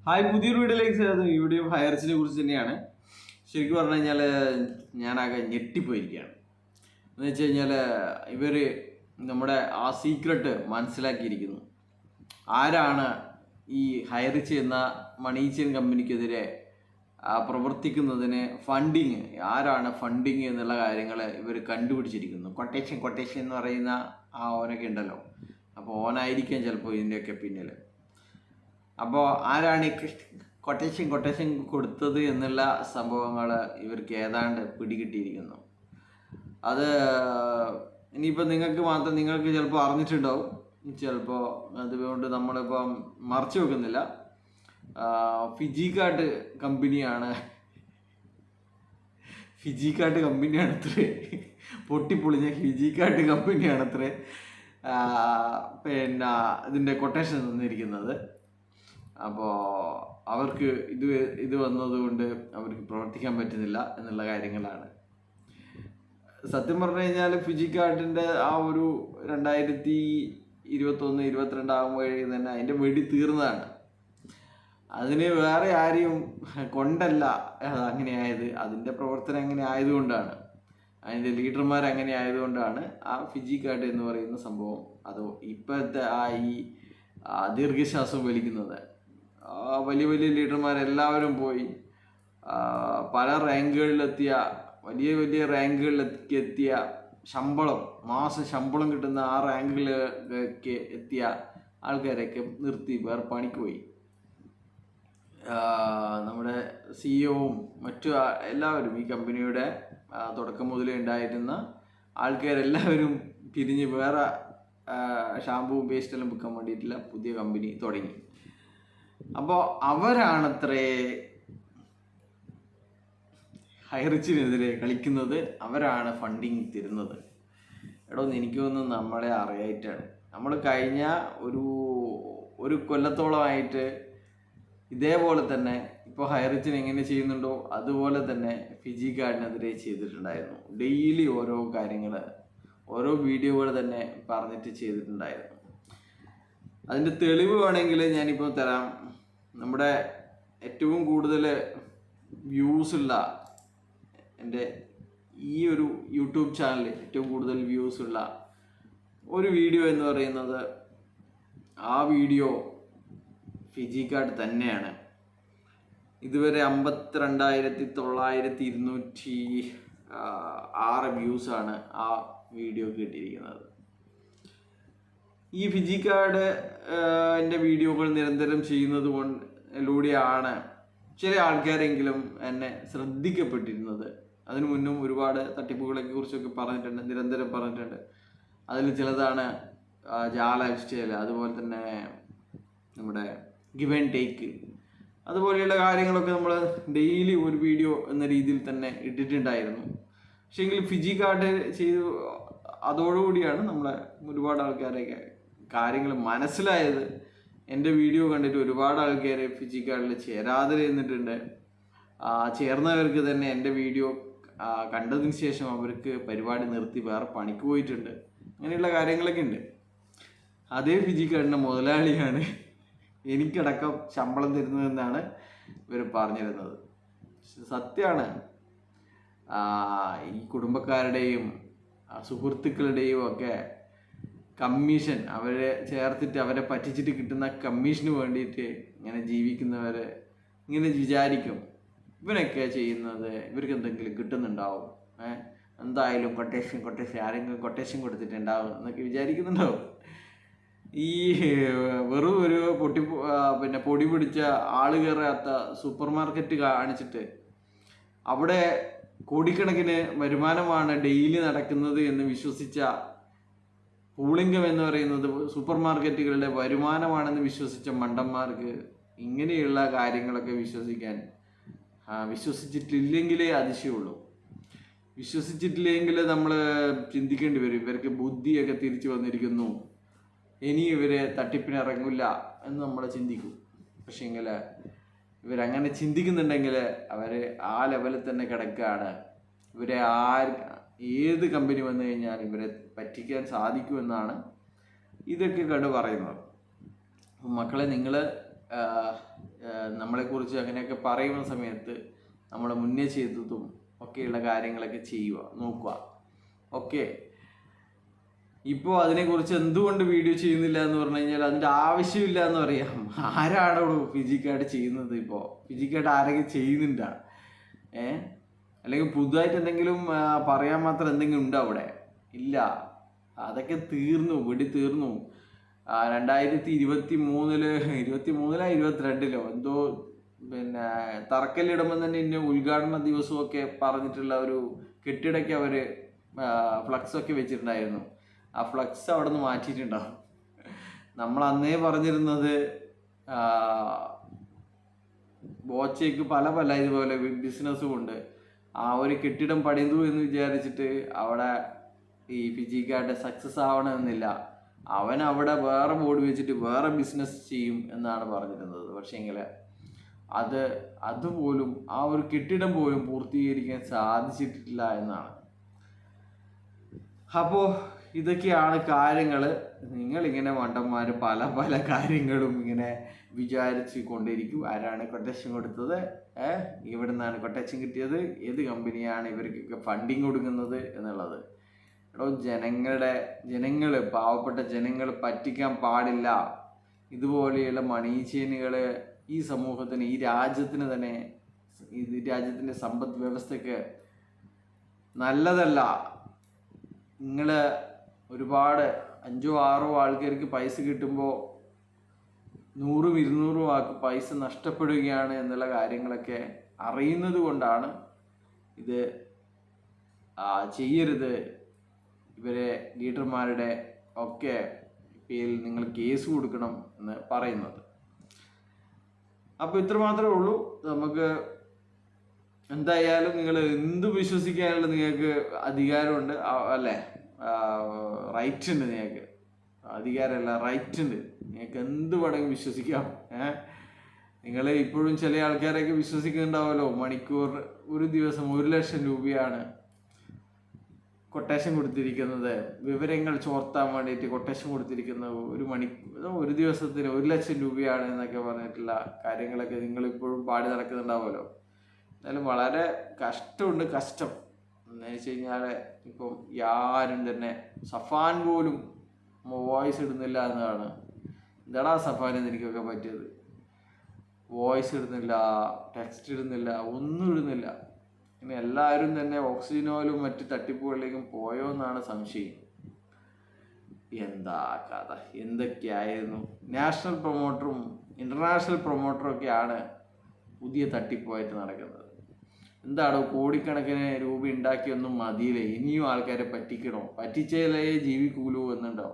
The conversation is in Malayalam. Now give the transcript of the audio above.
ഹായ്, പുതിയൊരു വീഡിയോയിലേക്ക് സ്വാഗതം. വീഡിയോ ഹയർസിനെ കുറിച്ച് തന്നെയാണ്. ശരിക്കും പറഞ്ഞു കഴിഞ്ഞാൽ ഞാനാകെ ഞെട്ടിപ്പോയിരിക്കുകയാണ്. എന്ന് വെച്ച് കഴിഞ്ഞാൽ ഇവർ നമ്മുടെ ആ സീക്രട്ട് മനസ്സിലാക്കിയിരിക്കുന്നു. ആരാണ് ഈ ഹയറിച്ച് എന്ന മണി ചെയിൻ കമ്പനിക്കെതിരെ പ്രവർത്തിക്കുന്നതിന് ഫണ്ടിങ്, ആരാണ് ഫണ്ടിങ് എന്നുള്ള കാര്യങ്ങൾ ഇവർ കണ്ടുപിടിച്ചിരിക്കുന്നു. കൊട്ടേഷൻ എന്ന് പറയുന്ന ആ ഓനൊക്കെ ഉണ്ടല്ലോ, അപ്പോൾ ഓനായിരിക്കാം ചിലപ്പോൾ ഇതിൻ്റെയൊക്കെ പിന്നിൽ. അപ്പോൾ ആരാണ് ഈ കൊട്ടേഷൻ കൊടുത്തത് എന്നുള്ള സംഭവങ്ങൾ ഇവർക്ക് ഏതാണ്ട് പിടികിട്ടിയിരിക്കുന്നു. അത് ഇനിയിപ്പോൾ നിങ്ങൾക്ക് ചിലപ്പോൾ അറിഞ്ഞിട്ടുണ്ടാവും, ചിലപ്പോൾ അതുകൊണ്ട് നമ്മളിപ്പം മറച്ചു വെക്കുന്നില്ല. ഫിജിക്കാർട്ട് കമ്പനിയാണ് അത്രേ പൊട്ടിപ്പൊളിഞ്ഞ ഫിജിക്കാർട്ട് കമ്പനിയാണ് അത്രേ പിന്നെ ഇതിൻ്റെ കൊട്ടേഷൻ തന്നിരിക്കുന്നത്. അപ്പോൾ അവർക്ക് ഇത് വന്നതുകൊണ്ട് അവർക്ക് പ്രവർത്തിക്കാൻ പറ്റുന്നില്ല എന്നുള്ള കാര്യങ്ങളാണ്. സത്യം പറഞ്ഞു കഴിഞ്ഞാൽ ഫിജിക്കാർട്ടിൻ്റെ ആ ഒരു 2021-22 ആകുമ്പോഴേക്കും തന്നെ അതിൻ്റെ വെടി തീർന്നതാണ്. അതിന് വേറെ ആരെയും കൊണ്ടല്ല അങ്ങനെയായത്, അതിൻ്റെ പ്രവർത്തനം അങ്ങനെ ആയതുകൊണ്ടാണ്, അതിൻ്റെ ലീഡർമാർ അങ്ങനെ ആയതുകൊണ്ടാണ് ആ ഫിജിക്കാർട്ട് എന്ന് പറയുന്ന സംഭവം അത് ഇപ്പോഴത്തെ ഈ ദീർഘശ്വാസം വലിക്കുന്നത്. വലിയ ലീഡർമാരെല്ലാവരും പോയി പല റാങ്കുകളിലെത്തിയ വലിയ റാങ്കുകളിലെത്തിയ മാസം ശമ്പളം കിട്ടുന്ന ആ റാങ്കുകളിലേക്ക് എത്തിയ ആൾക്കാരെയൊക്കെ നിർത്തി വേറെ പണിക്ക് പോയി. നമ്മുടെ സിഇഒവും മറ്റു എല്ലാവരും, ഈ കമ്പനിയുടെ തുടക്കം മുതലേ ഉണ്ടായിരുന്ന ആൾക്കാരെല്ലാവരും പിരിഞ്ഞ് വേറെ ഷാമ്പുവും പേസ്റ്റെല്ലാം വിൽക്കാൻ വേണ്ടിയിട്ടുള്ള പുതിയ കമ്പനി തുടങ്ങി. അപ്പോൾ അവരാണത്രേ ഹൈറിച്ചിനെതിരെ കളിക്കുന്നത്, അവരാണ് ഫണ്ടിങ് തരുന്നത്. എനിക്ക് തോന്നുന്നു നമ്മളെ അറിയായിട്ടാണ്. നമ്മൾ കഴിഞ്ഞ ഒരു കൊല്ലത്തോളമായിട്ട് ഇതേപോലെ തന്നെ ഇപ്പോൾ ഹൈറിച്ചിന് എങ്ങനെ ചെയ്യുന്നുണ്ടോ അതുപോലെ തന്നെ ഫിജിക്കാർട്ടിനെതിരെ ചെയ്തിട്ടുണ്ടായിരുന്നു. ഡെയിലി ഓരോ കാര്യങ്ങൾ, ഓരോ വീഡിയോകൾ തന്നെ പറഞ്ഞിട്ട് ചെയ്തിട്ടുണ്ടായിരുന്നു. അതിൻ്റെ തെളിവ് വേണമെങ്കിൽ ഞാനിപ്പോൾ തരാം. നമ്മുടെ ഏറ്റവും കൂടുതൽ വ്യൂസുള്ള എൻ്റെ ഈ ഒരു യൂട്യൂബ് ചാനൽ ഏറ്റവും കൂടുതൽ വ്യൂസുള്ള ഒരു വീഡിയോ എന്ന് പറയുന്നത്, ആ വീഡിയോ ഫിജിക്കാർട്ട് തന്നെയാണ്. ഇതുവരെ 52,926 വ്യൂസാണ് ആ വീഡിയോ കിട്ടിയിരിക്കുന്നത്. ഈ ഫിജിക്കാർട്ട് എൻ്റെ വീഡിയോകൾ നിരന്തരം ചെയ്യുന്നത് കൊണ്ടിലൂടെയാണ് ചില ആൾക്കാരെങ്കിലും എന്നെ ശ്രദ്ധിക്കപ്പെട്ടിരുന്നത്. അതിനു മുന്നും ഒരുപാട് തട്ടിപ്പുകളെ കുറിച്ചൊക്കെ നിരന്തരം പറഞ്ഞിട്ടുണ്ട്. അതിൽ ചിലതാണ് ജാ ലൈഫ് സ്റ്റൈൽ, അതുപോലെ തന്നെ നമ്മുടെ ഗിവ് ആൻഡ് ടേക്ക്, അതുപോലെയുള്ള കാര്യങ്ങളൊക്കെ നമ്മൾ ഡെയിലി ഒരു വീഡിയോ എന്ന രീതിയിൽ തന്നെ ഇട്ടിട്ടുണ്ടായിരുന്നു. പക്ഷേങ്കിൽ ഫിജിക്കാർട്ട് ചെയ്തു അതോടുകൂടിയാണ് നമ്മളെ ഒരുപാട് ആൾക്കാരെയൊക്കെ കാര്യങ്ങൾ മനസ്സിലായത്. എൻ്റെ വീഡിയോ കണ്ടിട്ട് ഒരുപാട് ആൾക്കാർ ഫിജിക്കാർട്ടിൽ ചേരാതെ ഇരുന്നിട്ടുണ്ട്. ചേർന്നവർക്ക് തന്നെ എൻ്റെ വീഡിയോ കണ്ടതിന് ശേഷം അവർക്ക് പരിപാടി നിർത്തി വേറെ പണിക്ക് പോയിട്ടുണ്ട്. അങ്ങനെയുള്ള കാര്യങ്ങളൊക്കെ ഉണ്ട്. അതേ ഫിജിക്കാർട്ടിൻ്റെ മുതലാളിയാണ് എനിക്കടക്കം ശമ്പളം തരുന്നതെന്നാണ് ഇവർ പറഞ്ഞിരുന്നത്. സത്യമാണ്. ഈ കുടുംബക്കാരുടെയും സുഹൃത്തുക്കളുടെയും ഒക്കെ കമ്മീഷൻ അവരെ ചേർത്തിട്ട് അവരെ പറ്റിച്ചിട്ട് കിട്ടുന്ന കമ്മീഷന് വേണ്ടിയിട്ട് ഇങ്ങനെ ജീവിക്കുന്നവർ ഇങ്ങനെ വിചാരിക്കും, ഇവനൊക്കെ ചെയ്യുന്നത് ഇവർക്ക് എന്തെങ്കിലും കിട്ടുന്നുണ്ടാവും, എന്തായാലും കൊട്ടേഷൻ ആരെങ്കിലും കൊട്ടേഷൻ കൊടുത്തിട്ടുണ്ടാവും എന്നൊക്കെ വിചാരിക്കുന്നുണ്ടാവും. ഈ വെറും ഒരു പൊടി പിടിച്ച ആള് കയറാത്ത സൂപ്പർ മാർക്കറ്റ് കാണിച്ചിട്ട് അവിടെ കോടിക്കണക്കിന് വരുമാനമാണ് ഡെയിലി നടക്കുന്നത് എന്ന് വിശ്വസിച്ച, പൂളിംഗം എന്ന് പറയുന്നത് സൂപ്പർ മാർക്കറ്റുകളുടെ വരുമാനമാണെന്ന് വിശ്വസിച്ച മണ്ടന്മാർക്ക് ഇങ്ങനെയുള്ള കാര്യങ്ങളൊക്കെ വിശ്വസിച്ചിട്ടില്ലെങ്കിലേ അതിശയമുള്ളൂ. വിശ്വസിച്ചിട്ടില്ലെങ്കിൽ നമ്മൾ ചിന്തിക്കേണ്ടി വരും, ഇവർക്ക് ബുദ്ധിയൊക്കെ തിരിച്ചു വന്നിരിക്കുന്നു, ഇനി ഇവരെ തട്ടിപ്പിനിറങ്ങില്ല എന്ന് നമ്മൾ ചിന്തിക്കും. പക്ഷേങ്കിൽ ഇവരങ്ങനെ ചിന്തിക്കുന്നുണ്ടെങ്കിൽ അവർ ആ ലെവലിൽ തന്നെ കിടക്കുകയാണ്. ഇവരെ ഏത് കമ്പനി വന്നു കഴിഞ്ഞാൽ ഇവരെ പറ്റിക്കാൻ സാധിക്കുമെന്നാണ് ഇതൊക്കെ കണ്ടു പറയുന്നത്. മക്കളെ, നിങ്ങൾ നമ്മളെക്കുറിച്ച് അങ്ങനെയൊക്കെ പറയുന്ന സമയത്ത് നമ്മൾ മുന്നേ ചെയ്തതും ഒക്കെയുള്ള കാര്യങ്ങളൊക്കെ ചെയ്യുക, നോക്കുക. ഓക്കെ, ഇപ്പോൾ അതിനെക്കുറിച്ച് എന്തുകൊണ്ട് വീഡിയോ ചെയ്യുന്നില്ല എന്ന് പറഞ്ഞു കഴിഞ്ഞാൽ അതിൻ്റെ ആവശ്യമില്ല എന്ന് പറയാം. ആരാണ് ഇവിടെ ഫിസിക്കായിട്ട് ചെയ്യുന്നത്? ഇപ്പോൾ ഫിസിക്കായിട്ട് ആരെങ്കിലും ചെയ്യുന്നുണ്ടോ? അല്ലെങ്കിൽ പുതുതായിട്ട് എന്തെങ്കിലും പറയാൻ മാത്രം എന്തെങ്കിലും ഉണ്ടോ അവിടെ? ഇല്ല, അതൊക്കെ തീർന്നു, വെടി തീർന്നു. 2023 22 എന്തോ പിന്നെ തറക്കല്ലിടുമ്പോൾ തന്നെ ഇന്ന ഉദ്ഘാടന ദിവസമൊക്കെ പറഞ്ഞിട്ടുള്ള ഒരു കെട്ടിടയ്ക്ക് അവർ ഫ്ലക്സൊക്കെ വെച്ചിട്ടുണ്ടായിരുന്നു. ആ ഫ്ലക്സ് അവിടെ നിന്ന് മാറ്റിയിട്ടുണ്ടാവും. നമ്മൾ അന്നേ പറഞ്ഞിരുന്നത് ബോച്ചയ്ക്ക് പല ഇതുപോലെ ബിസിനസ്സും ഉണ്ട്. ആ ഒരു കെട്ടിടം പണിതു എന്ന് വിചാരിച്ചിട്ട് അവിടെ ഈ ഫിജിക്കാരുടെ സക്സസ് ആവണമെന്നില്ല. അവൻ അവിടെ വേറെ ബോർഡ് വെച്ചിട്ട് വേറെ ബിസിനസ് ചെയ്യും എന്നാണ് പറഞ്ഞിരുന്നത്. പക്ഷേങ്കിൽ അതുപോലും ആ ഒരു കെട്ടിടം പോലും പൂർത്തീകരിക്കാൻ സാധിച്ചിട്ടില്ല എന്നാണ്. അപ്പോൾ ഇതൊക്കെയാണ് കാര്യങ്ങൾ. നിങ്ങളിങ്ങനെ മണ്ടന്മാർ പല കാര്യങ്ങളും ഇങ്ങനെ വിചാരിച്ച് കൊണ്ടിരിക്കും. ആരാണ് കൊട്ടേഷൻ കൊടുത്തത്, ഇവിടെ നിന്നാണ് കൊട്ടേഷൻ കിട്ടിയത്, ഏത് കമ്പനിയാണ് ഇവർക്കൊക്കെ ഫണ്ടിങ് കൊടുക്കുന്നത് എന്നുള്ളത്. ജനങ്ങൾ പാവപ്പെട്ട ജനങ്ങൾ പറ്റിക്കാൻ പാടില്ല. ഇതുപോലെയുള്ള മണി ചെയിനുകൾ ഈ സമൂഹത്തിന്, ഈ രാജ്യത്തിന് തന്നെ, രാജ്യത്തിൻ്റെ സമ്പദ് വ്യവസ്ഥയ്ക്ക് നല്ലതല്ല. നിങ്ങൾ ഒരുപാട് 5-6 ആൾക്കാർക്ക് പൈസ കിട്ടുമ്പോൾ 100-200 ആൾക്ക് പൈസ നഷ്ടപ്പെടുകയാണ് എന്നുള്ള കാര്യങ്ങളൊക്കെ അറിയുന്നത് കൊണ്ടാണ് ഇത് ചെയ്യരുത്, ഇവരെ ലീഡർമാരുടെ ഒക്കെ പേരിൽ നിങ്ങൾ കേസ് കൊടുക്കണം എന്ന് പറയുന്നത്. അപ്പോൾ ഇത്ര മാത്രമേ ഉള്ളൂ. നമുക്ക് എന്തായാലും നിങ്ങൾ എന്ത് വിശ്വസിക്കാനുള്ള നിങ്ങൾക്ക് അധികാരമുണ്ട്, അല്ലേ? റൈറ്റ് ഉണ്ട് നിങ്ങൾക്ക്. അധികാരമല്ല, റൈറ്റ് ഉണ്ട്. നിങ്ങൾക്ക് എന്ത് വേണമെങ്കിലും വിശ്വസിക്കാം. നിങ്ങൾ ഇപ്പോഴും ചില ആൾക്കാരൊക്കെ വിശ്വസിക്കുന്നുണ്ടാവുമല്ലോ, മണിക്കൂർ ഒരു ദിവസം 1 ലക്ഷം രൂപയാണ് കൊട്ടേഷൻ കൊടുത്തിരിക്കുന്നത്, വിവരങ്ങൾ ചോർത്താൻ വേണ്ടിയിട്ട് കൊട്ടേഷൻ കൊടുത്തിരിക്കുന്നത്. ഒരു ദിവസത്തിന് 1 ലക്ഷം രൂപയാണ് എന്നൊക്കെ പറഞ്ഞിട്ടുള്ള കാര്യങ്ങളൊക്കെ നിങ്ങളിപ്പോഴും പാടി നടക്കുന്നുണ്ടാവുമല്ലോ. എന്നാലും വളരെ കഷ്ടം എന്ന് വെച്ച് കഴിഞ്ഞാൽ ഇപ്പം ആരും തന്നെ, സഫാൻ പോലും വോയിസ് ഇടുന്നില്ല എന്നതാണ്. എന്താടാ സഫാൻ എനിക്കൊക്കെ പറ്റിയത്? വോയിസ് ഇടുന്നില്ല, ടെക്സ്റ്റ് ഇടുന്നില്ല, ഒന്നും ഇടുന്നില്ല. ഇനി എല്ലാവരും തന്നെ ഓക്സിജനോയിലും മറ്റ് തട്ടിപ്പുകളിലേക്കും പോയോ എന്നാണ് സംശയം. എന്താ കഥ, എന്തൊക്കെയായിരുന്നു? നാഷണൽ പ്രൊമോട്ടറും ഇൻ്റർനാഷണൽ പ്രൊമോട്ടറും ഒക്കെയാണ് പുതിയ തട്ടിപ്പായിട്ട് നടക്കുന്നത്. എന്താണോ, കോടിക്കണക്കിന് രൂപ ഉണ്ടാക്കിയൊന്നും മതിയില്ലേ, ഇനിയും ആൾക്കാരെ പറ്റിക്കണോ? പറ്റിച്ചാലേ ജീവിക്കൂലൂ എന്നുണ്ടോ?